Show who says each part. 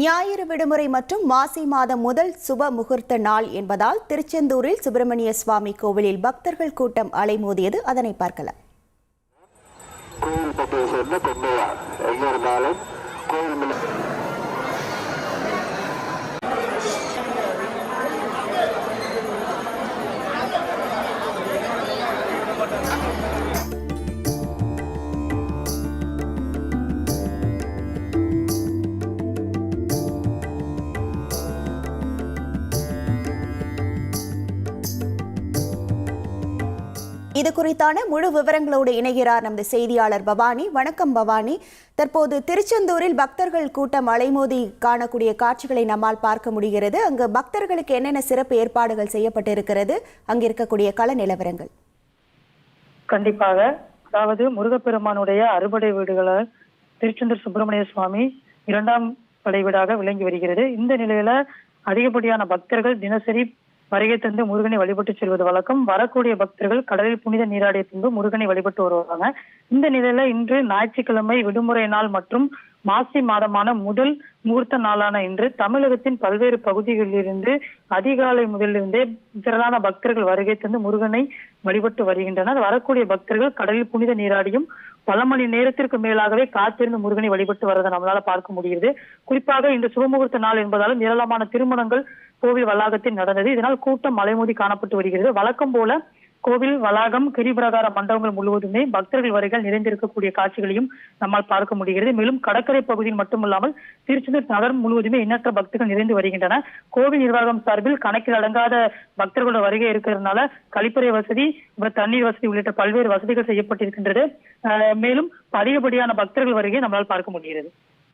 Speaker 1: ஞாயிறு விடுமுறை மற்றும் மாசி மாதம் முதல் சுப முகூர்த்த நாள் என்பதால் திருச்செந்தூரில் சுப்பிரமணிய சுவாமி கோவிலில் பக்தர்கள் கூட்டம் அலைமோதியது. அதனை பார்க்கலாம். இது குறித்தான முழு விவரங்களோடு இணைகிறார் நமது செய்தியாளர் பவானி. வணக்கம் பவானி. தற்போது திருச்செந்தூரில் பக்தர்கள் கூட்டம் அலைமோதி காணக்கூடிய காட்சிகளை நம்மால் பார்க்க முடிகிறது. அங்கு பக்தர்களுக்கு என்னென்ன சிறப்பு ஏற்பாடுகள் செய்யப்பட்டிருக்கிறது, அங்கு இருக்கக்கூடிய கள நிலவரங்கள்?
Speaker 2: கண்டிப்பாக, அதாவது முருகப்பெருமானுடைய அறுபடை வீடுகளால் திருச்செந்தூர் சுப்பிரமணிய சுவாமி இரண்டாம் படை வீடாக விளங்கி வருகிறது. இந்த நிலையில அதிகப்படியான பக்தர்கள் தினசரி வருகை தந்து முருகனை வழிபட்டு செல்வது வழக்கம். வரக்கூடிய பக்தர்கள் கடலில் புனித நீராடிய பின்பு முருகனை வழிபட்டு வருவாங்க. இந்த நிலையில இன்று ஞாயிற்றுக்கிழமை விடுமுறை நாள் மற்றும் மாசி மாதமான முதல் முகூர்த்த நாளான இன்று தமிழகத்தின் பல்வேறு பகுதிகளிலிருந்து அதிகாலை முதலிருந்தே திரளான பக்தர்கள் வருகை தந்து முருகனை வழிபட்டு வருகின்றனர். வரக்கூடிய பக்தர்கள் கடலில் புனித நீராடியும் பல மணி நேரத்திற்கு மேலாகவே காத்திருந்து முருகனை வழிபட்டு வரதை நம்மளால பார்க்க முடிகிறது. குறிப்பாக இன்று சுபமுகூர்த்த நாள் என்பதாலும் ஏராளமான திருமணங்கள் கோவில் வளாகத்தில் நடந்தது. இதனால் கூட்டம் மலைமோதி காணப்பட்டு வருகிறது. வழக்கம் போல கோவில் வளாகம், கிரிபிரகார மண்டபங்கள் முழுவதுமே பக்தர்கள் வருகைகள் நிறைந்திருக்கக்கூடிய காட்சிகளையும் நம்மால் பார்க்க முடிகிறது. மேலும் கடற்கரை பகுதியில் மட்டுமல்லாமல் திருச்செந்தூர் நகரம் முழுவதுமே எண்ணற்ற பக்தர்கள் நிறைந்து வருகின்றன. கோவில் நிர்வாகம் சார்பில் கணக்கில் அடங்காத பக்தர்களோட வருகை இருக்கிறதுனால கழிப்பறை வசதி, தண்ணீர் வசதி உள்ளிட்ட பல்வேறு வசதிகள் செய்யப்பட்டிருக்கின்றது. மேலும் அதிகப்படியான பக்தர்கள் வருகையை நம்மளால் பார்க்க முடிகிறது.